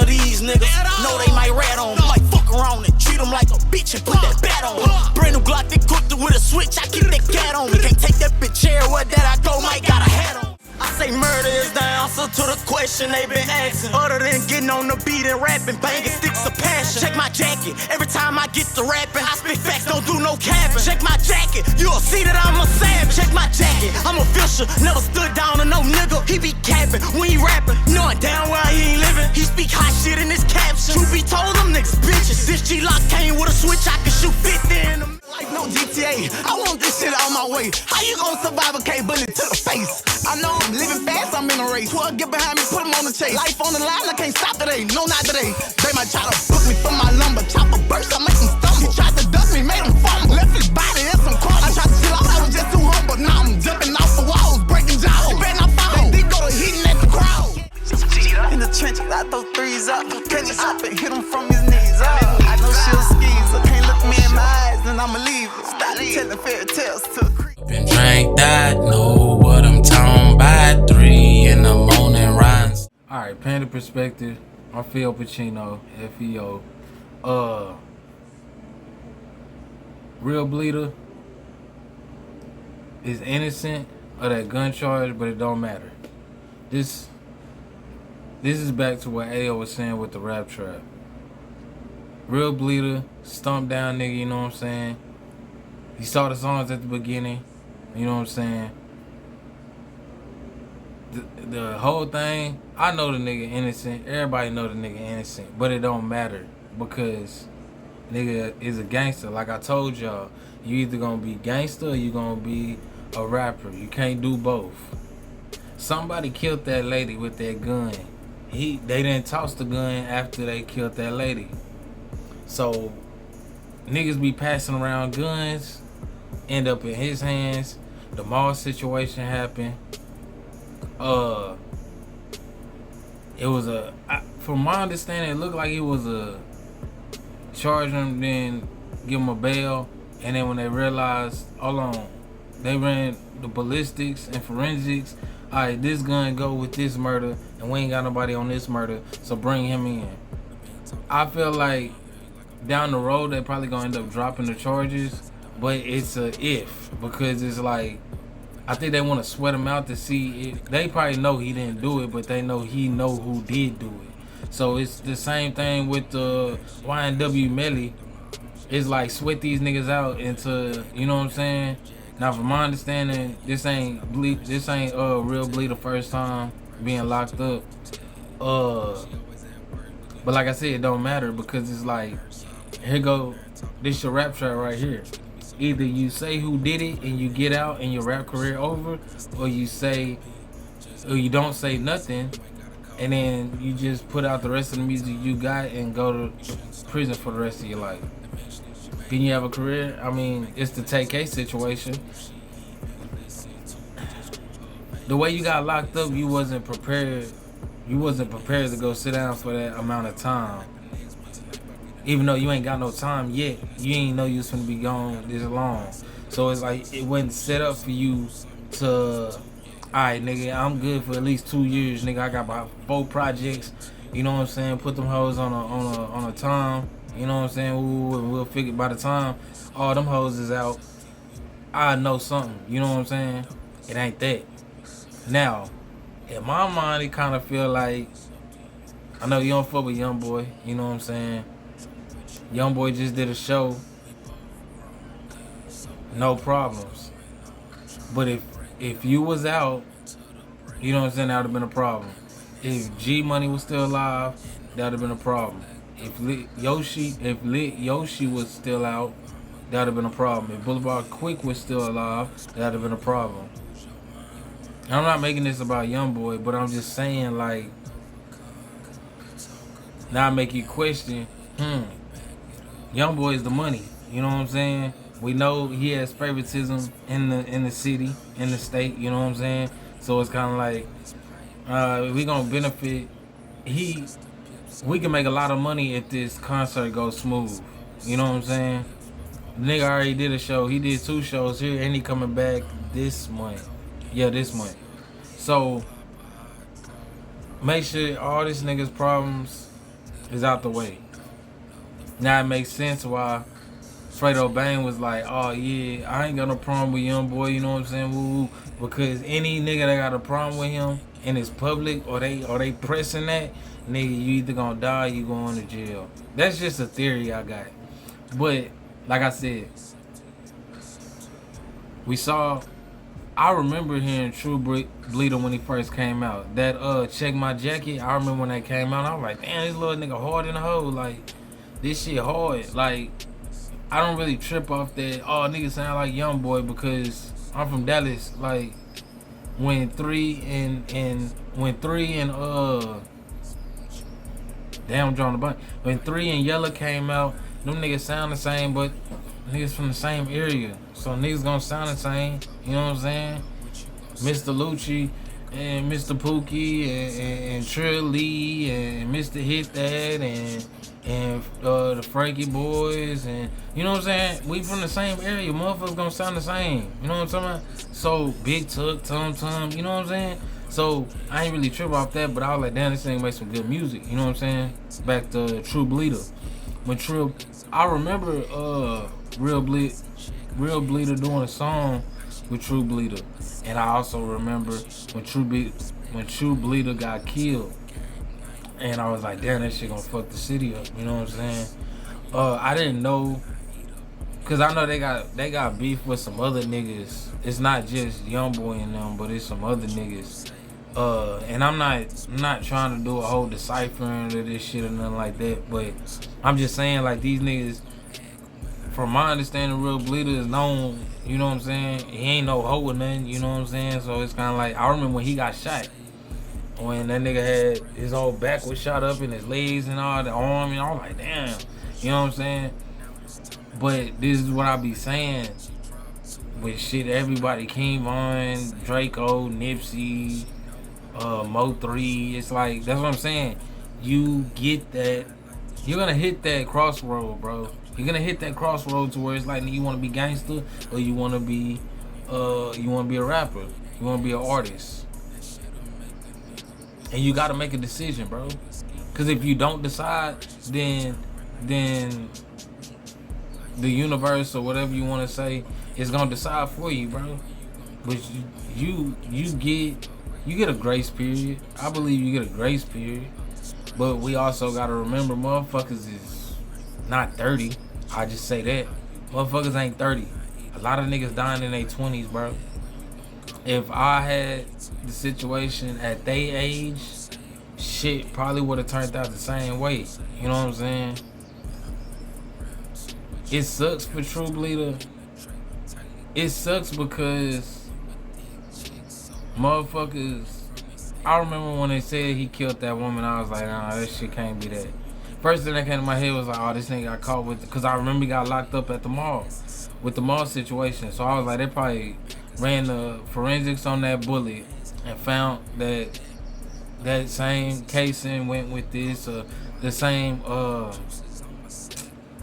of these niggas know they might rat on me. Like fuck around and treat them like a bitch and put that bat on me. Brand new Glock, they cooked it with a switch, I keep that cat on me. Can't take that bitch everywhere that I go, might got a hat on. I say murder is the answer to the question they been asking. Other than getting on the beat and rapping, banging sticks of passion. Check my jacket, every time I get to rapping, I spit facts, don't do no capping. Check my jacket, you'll see that I'm a savage. Check my jacket, I'm official, never stood down to no nigga. He be capping when he rapping, knowing down where he ain't living. He speak hot shit in his caption. Truth be told, them niggas bitches. This G-Lock came with a switch, I can shoot 50 in them. Like no GTA, I want this shit out my way. How you gon' survive a K-bullet to the face? I know I'm living fast, I'm in a race. 12 get behind me, put them on the chase. Life on the line, I can't stop today, no not today. They might try to book me for my lumber. Chopper burst, I make them stumble. He tried to duck me, made him fumble. Left his body in some crumble. I tried to chill out, I was just too humble. Now I'm jumping off the walls, breaking jaws. You better not fall, they did go to hitting at the crowd. In the trenches, I throw threes up. Catch it up and hit him from his knees up. I know she'll skis, so can't look me in my eyes, then I'ma leave it. Stop telling fairy tales to the creek. Been drank that, know what I'm talking about. 3 in the morning runs. Alright, Panda Perspective. I'm Phil Pacino, FEO. REALBLEEDA is innocent of that gun charge, but it don't matter. This is back to what Ayo was saying with the rap trap. REALBLEEDA, stomp down nigga, you know what I'm saying? He saw the songs at the beginning, you know what I'm saying? The whole thing, I know the nigga innocent. Everybody know the nigga innocent, but it don't matter because nigga is a gangster. Like I told y'all, you either gonna be gangster or you gonna be a rapper. You can't do both. Somebody killed that lady with that gun. They didn't toss the gun after they killed that lady. So niggas be passing around guns, end up in his hands. The mall situation happened. It was from my understanding, it looked like it was a charge him, then give him a bail, and then when they realized, hold on, they ran the ballistics and forensics. Alright, this gun go with this murder, and we ain't got nobody on this murder, so bring him in. I feel like down the road they probably gonna end up dropping the charges, but it's a if, because it's like I think they want to sweat him out to see it. They probably know he didn't do it, but they know he know who did do it. So it's the same thing with the YNW Melly. It's like sweat these niggas out into, you know what I'm saying? Now from my understanding, this ain't REALBLEEDA first time being locked up. But like I said, it don't matter because it's like, here go, this your rap track right here. Either you say who did it and you get out and your rap career over, or you don't say nothing and then you just put out the rest of the music you got and go to prison for the rest of your life. Can you have a career? I mean, it's the TK situation. The way you got locked up, you wasn't prepared. You wasn't prepared to go sit down for that amount of time. Even though you ain't got no time yet, you ain't know you was gonna be gone this long. So it's like it wasn't set up for you to, alright nigga, I'm good for at least 2 years, nigga. I got about 4 projects, you know what I'm saying? Put them hoes on a time, you know what I'm saying? Ooh, and we'll figure by the time all them hoes is out, I know something, you know what I'm saying? It ain't that. Now, in my mind, it kind of feel like, I know you don't fuck with Young Boy, you know what I'm saying? Young Boy just did a show, no problems. But if you was out, you know what I'm saying, that would have been a problem. If G Money was still alive, that would have been a problem. If Lit Yoshi was still out, that would have been a problem. If Boulevard Quick was still alive, that would have been a problem. And I'm not making this about Young Boy, but I'm just saying, like, now I make you question, Young Boy is the money, you know what I'm saying? We know he has favoritism in the city, in the state, you know what I'm saying? So it's kind of like, we gonna benefit. We can make a lot of money if this concert goes smooth, you know what I'm saying? The nigga already did a show. He did 2 shows here, and he coming back this month. Yeah, this month. So make sure all this nigga's problems is out the way. Now it makes sense why Fredo Bang was like, oh yeah, I ain't got no problem with young boy, you know what I'm saying? Woo woo. Because any nigga that got a problem with him and it's public or they pressing that, nigga, you either gonna die or you going to jail. That's just a theory I got. But like I said, I remember hearing True Bleeder when he first came out. That Check My Jacket, I remember when that came out, I was like, damn, this little nigga hard in the hole. Like, this shit hard. Like, I don't really trip off that, oh, niggas sound like Young Boy because I'm from Dallas. Like, when 3 and damn, I'm drawing a blank. When 3 and Yella came out, them niggas sound the same, but niggas from the same area. So niggas gonna sound the same, you know what I'm saying? Mr. Lucci and Mr. Pookie and Trill Lee and Mr. Hit That and the Frankie Boys and you know what I'm saying? We from the same area, motherfuckers gonna sound the same. You know what I'm talking about? So Big Tuck, Tum Tum, you know what I'm saying? So I ain't really trip off that, but I was like, damn, this thing makes some good music. You know what I'm saying? Back to True Bleeder. I remember Real Bleeder doing a song with True Bleeder, and I also remember when True Bleeder got killed, and I was like, damn, that shit gonna fuck the city up. You know what I'm saying? I didn't know, cause I know they got beef with some other niggas. It's not just Young Boy and them, but it's some other niggas. And I'm not trying to do a whole deciphering of this shit or nothing like that, but I'm just saying, like, these niggas, from my understanding, Real Bleeder is known, you know what I'm saying? He ain't no hoe or nothing, you know what I'm saying? So it's kind of like, I remember when he got shot, when that nigga had his whole back was shot up and his legs and all, the arm, and I was like, damn, you know what I'm saying? But this is what I be saying with shit, everybody, King Von, Draco, Nipsey, Mo3, it's like, that's what I'm saying. You get that, you're gonna hit that crossroad, bro. You're gonna hit that crossroad to where it's like, you wanna be gangster or you wanna be a rapper. You wanna be an artist. And you gotta make a decision, bro. Cause if you don't decide, then the universe or whatever you wanna say is gonna decide for you, bro. But you get a grace period. I believe you get a grace period. But we also gotta remember, motherfuckers is not 30. I just say that. Motherfuckers ain't 30. A lot of niggas dying in their 20s, bro. If I had the situation at they age, shit probably would have turned out the same way. You know what I'm saying? It sucks for True Bleeder. It sucks because motherfuckers, I remember when they said he killed that woman, I was like, nah, that shit can't be that. First thing that came to my head was like, oh, this nigga got caught with, because I remember he got locked up at the mall with the mall situation. So I was like, they probably ran the forensics on that bullet and found that that same casing went with this, the same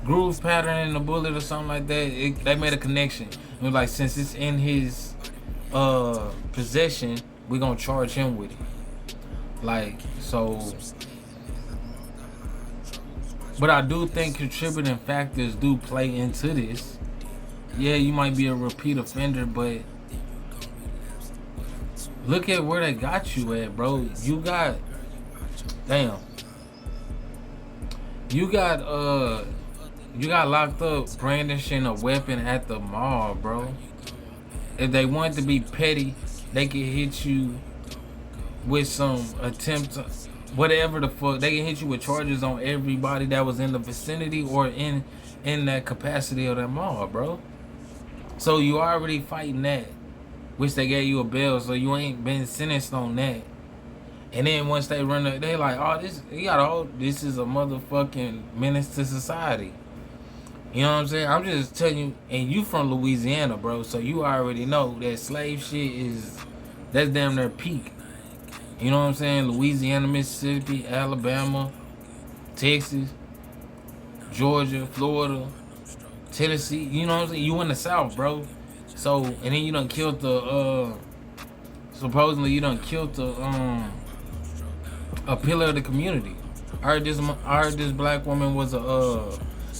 groove pattern in the bullet or something like that. They made a connection. It was like, since it's in his possession, we gonna charge him with it. Like, so, but I do think contributing factors do play into this. Yeah, you might be a repeat offender, but look at where they got you at, bro. You got locked up brandishing a weapon at the mall, bro. If they wanted to be petty, they could hit you with some attempt to, whatever the fuck. They can hit you with charges on everybody that was in the vicinity or in that capacity of that mall, bro. So you already fighting that, which they gave you a bail, so you ain't been sentenced on that. And then once they run it, they like, oh, this is a motherfucking menace to society. You know what I'm saying? I'm just telling you, and you from Louisiana, bro, so you already know that slave shit that's damn near peak. You know what I'm saying? Louisiana, Mississippi, Alabama, Texas, Georgia, Florida, Tennessee. You know what I'm saying? You in the South, bro. So, and then you done killed supposedly you done killed a pillar of the community. I heard this black woman was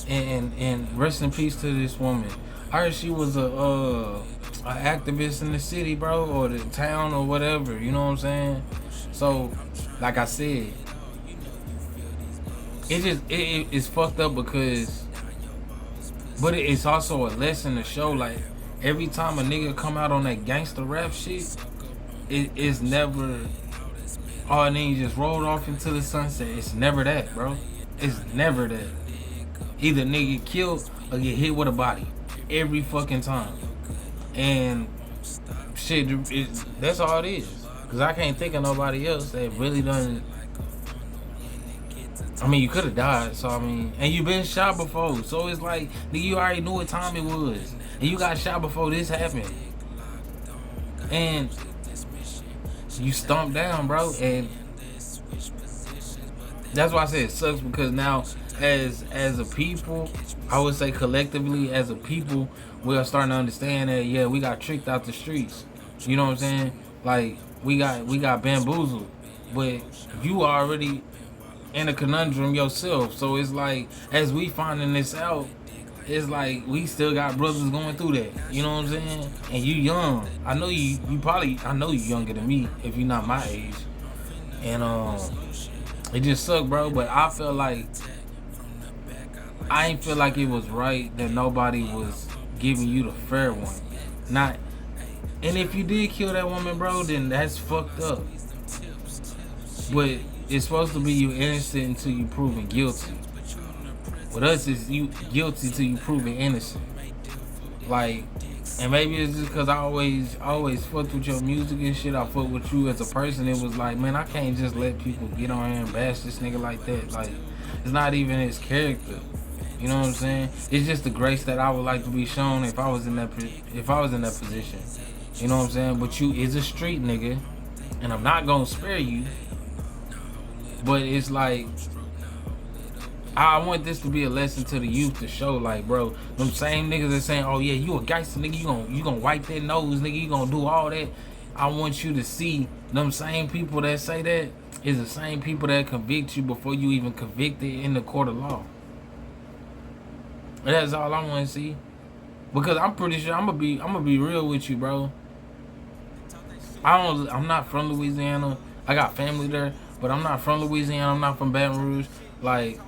and rest in peace to this woman. I heard she was a activist in the city, bro, or the town or whatever. You know what I'm saying? So, like I said, it's fucked up because, but it's also a lesson to show. Like every time a nigga come out on that gangster rap shit, it's never. Oh, and then you just rolled off into the sunset. It's never that, bro. It's never that. Either nigga get killed or get hit with a body. Every fucking time. And shit, that's all it is. Because I can't think of nobody else that really done. I mean, you could have died, so I mean, and you been shot before. So it's like, nigga, you already knew what time it was. And you got shot before this happened. And you stomped down, bro, and that's why I say it sucks, because now as a people, I would say collectively as a people, we are starting to understand that yeah, we got tricked out the streets. You know what I'm saying? Like we got bamboozled. But you already in a conundrum yourself. So it's like as we finding this out, it's like we still got brothers going through that. You know what I'm saying? And you young. I know you probably, I know you younger than me if you're not my age. And it just sucked, bro. But I feel like I ain't feel like it was right that nobody was giving you the fair one. Not, and if you did kill that woman, bro, then that's fucked up. But it's supposed to be you innocent until you proven guilty. With us, it's you guilty till you proven innocent. Like, and maybe it's just because I always fucked with your music and shit. I fucked with you as a person. It was like, man, I can't just let people get on here and bash this nigga like that. Like, it's not even his character. You know what I'm saying? It's just the grace that I would like to be shown if I was in that position. You know what I'm saying? But you is a street nigga, and I'm not gonna spare you. But it's like, I want this to be a lesson to the youth to show, like, bro, them same niggas that saying, oh yeah, you a gangster nigga, you gonna wipe that nose, nigga, you gonna do all that. I want you to see them same people that say that is the same people that convict you before you even convicted in the court of law. That's all I want to see. Because I'm pretty sure I'm gonna be real with you, bro. I'm not from Louisiana. I got family there, but I'm not from Louisiana. I'm not from Baton Rouge. Like,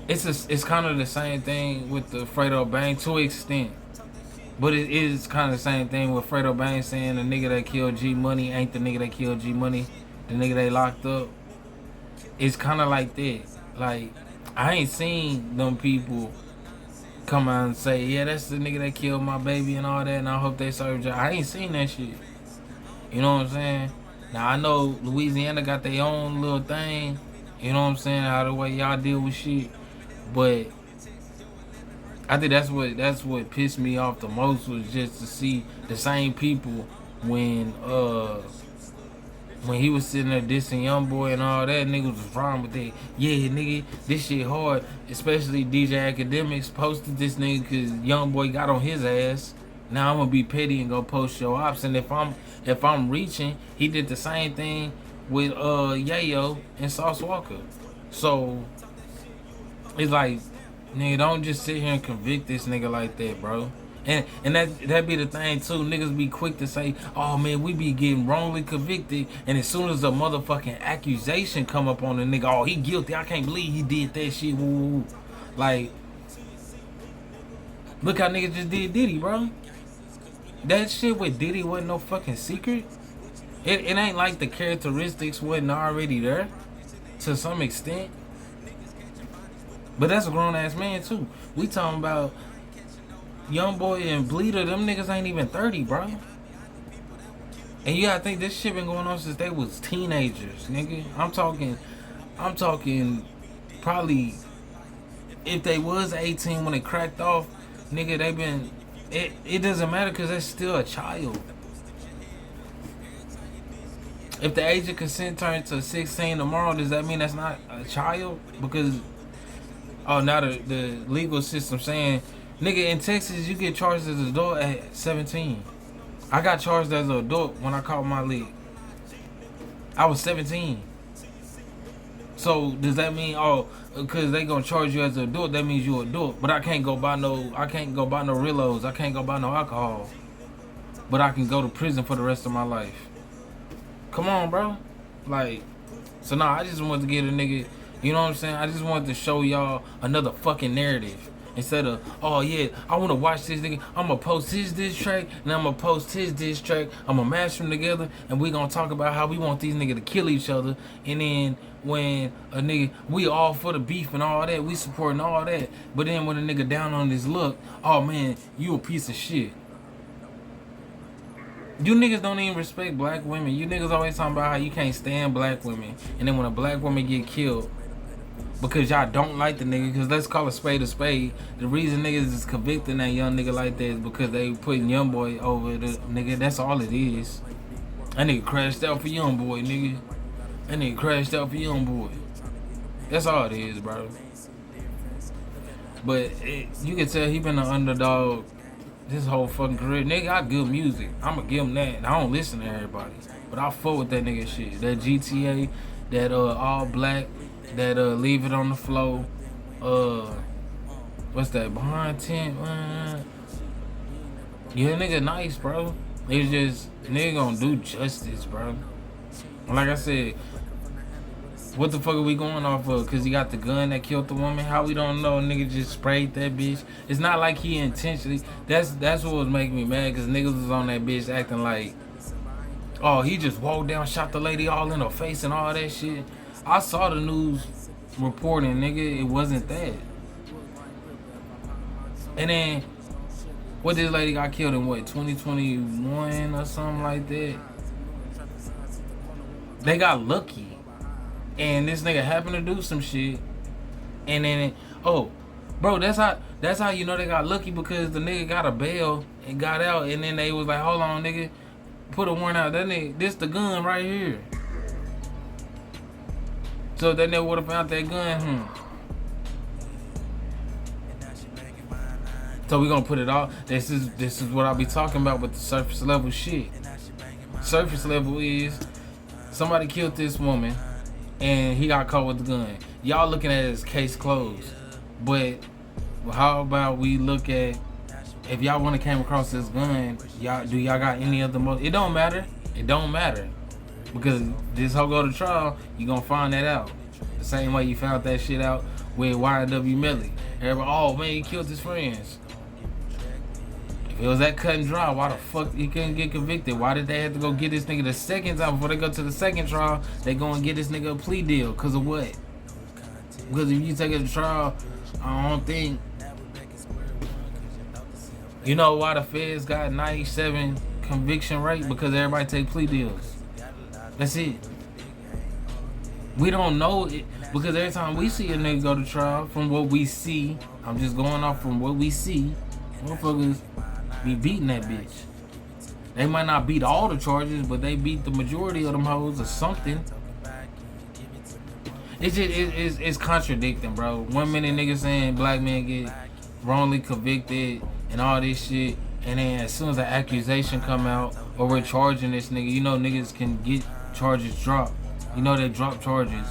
it's kind of the same thing with the Fredo Bang to an extent, but it is kind of the same thing with Fredo Bang saying the nigga that killed G Money ain't the nigga that killed G Money, the nigga they locked up. It's kind of like that. Like, I ain't seen them people come out and say, yeah, that's the nigga that killed my baby and all that, and I hope they serve jail. I ain't seen that shit. You know what I'm saying? Now I know Louisiana got their own little thing. You know what I'm saying? How the way y'all deal with shit. But I think that's what pissed me off the most, was just to see the same people when he was sitting there dissing YoungBoy and all that, niggas was wrong with that. Yeah, nigga, this shit hard. Especially DJ Academics posted this nigga because YoungBoy got on his ass. Now I'm gonna be petty and go post your ops. And if I'm reaching, he did the same thing with Yayo and Sauce Walker. So it's like, nigga, don't just sit here and convict this nigga like that, bro. And that be the thing too. Niggas be quick to say, oh man, we be getting wrongly convicted, and as soon as a motherfucking accusation come up on the nigga, oh, he guilty, I can't believe he did that shit. Woo, woo, woo. Like, look how niggas just did Diddy, bro. That shit with Diddy wasn't no fucking secret. It ain't like the characteristics wasn't already there to some extent. But that's a grown ass man too. We talking about YoungBoy and Bleeda, them niggas ain't even 30, bro. And you gotta think this shit been going on since they was teenagers, nigga. I'm talking probably, if they was 18 when it cracked off, nigga, they been, it doesn't matter because they're still a child. If the age of consent turns to 16 tomorrow, does that mean that's not a child? Because, oh, now the legal system saying, nigga, in Texas, you get charged as an adult at 17. I got charged as an adult when I caught my league. I was 17. So does that mean, oh, because they gonna charge you as an adult, that means you an adult? But I can't go buy no Reelos. I can't go buy no alcohol. But I can go to prison for the rest of my life. Come on, bro. Like, so nah, I just wanted to get a nigga, you know what I'm saying? I just wanted to show y'all another fucking narrative. Instead of, oh yeah, I want to watch this nigga. I'm going to post his diss track, and I'm going to post his diss track. I'm going to mash them together, and we going to talk about how we want these niggas to kill each other. And then when a nigga, we all for the beef and all that, we supporting all that. But then when a nigga down on his luck, oh man, you a piece of shit. You niggas don't even respect black women. You niggas always talking about how you can't stand black women. And then when a black woman get killed, because y'all don't like the nigga, because let's call a spade. The reason niggas is convicting that young nigga like that is because they putting young boy over the nigga. That's all it is. That nigga crashed out for young boy, nigga. That nigga crashed out for young boy. That's all it is, bro. But you can tell he been an underdog this whole fucking career. Nigga got good music. I'ma give him that. I don't listen to everybody, but I fuck with that nigga shit. That GTA, that all black, that leave it on the floor. What's that? Behind 10. Yeah, nigga nice, bro. It's just nigga gonna do justice, bro. Like I said, what the fuck are we going off of? Cause he got the gun that killed the woman. How we don't know? Nigga just sprayed that bitch. It's not like he intentionally. That's what was making me mad. Cause niggas was on that bitch acting like, oh, he just walked down, shot the lady all in her face and all that shit. I saw the news reporting, nigga. It wasn't that. And then, what, this lady got killed in what, 2021 or something like that? They got lucky. And this nigga happened to do some shit. And then, oh, bro, that's how you know they got lucky, because the nigga got a bail and got out. And then they was like, hold on, nigga, put a warrant out. That nigga, this the gun right here. So they never would have found that gun. So we gonna put it all. This is what I'll be talking about with the surface level shit. Surface level is somebody killed this woman and he got caught with the gun. Y'all looking at it as case closed. But how about we look at, if y'all wanna came across this gun, y'all got any other it don't matter. It don't matter. Because this whole go to trial, you gonna find that out. The same way you found that shit out with YW Melly. Everybody, oh man, he killed his friends. If it was that cut and dry, why the fuck he couldn't get convicted? Why did they have to go get this nigga the second time before they go to the second trial? They go and get this nigga a plea deal. Cause of what? Because if you take it to trial, I don't think. You know why the feds got 97 conviction rate? Because everybody take plea deals. That's it. We don't know it, because every time we see a nigga go to trial, from what we see, I'm just going off from what we see, motherfuckers be beating that bitch. They might not beat all the charges, but they beat the majority of them hoes or something. It's contradicting, bro. 1 minute niggas saying black men get wrongly convicted and all this shit, and then as soon as an accusation come out or we're charging this nigga, you know niggas can get charges dropped. You know they drop charges.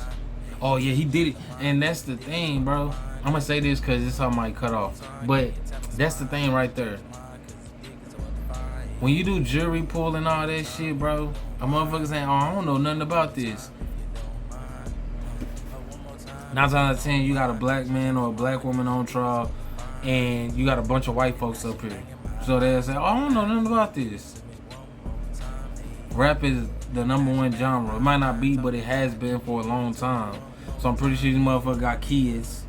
Oh yeah, he did it. And that's the thing, bro. I'm gonna say this because this how I might cut off. But that's the thing right there. When you do jury pool and all that shit, bro, a motherfucker saying, oh, I don't know nothing about this. 9 times out of 10, you got a black man or a black woman on trial, and you got a bunch of white folks up here. So they'll say, oh, I don't know nothing about this. Rap is the #1 genre. It might not be, but it has been for a long time. So I'm pretty sure these motherfuckers got kids.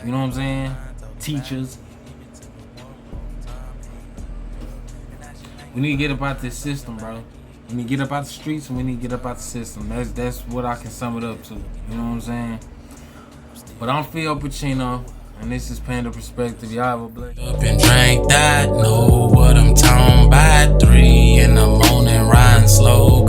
You know what I'm saying? Teachers. We need to get up out this system, bro. We need to get up out the streets, and we need to get up out the system. That's what I can sum it up to. You know what I'm saying? But I'm Phil Pacino, and this is Panda Perspective. Y'all have a blessed Up and drank that, know what I'm talking about. 3 in the morning, riding slow.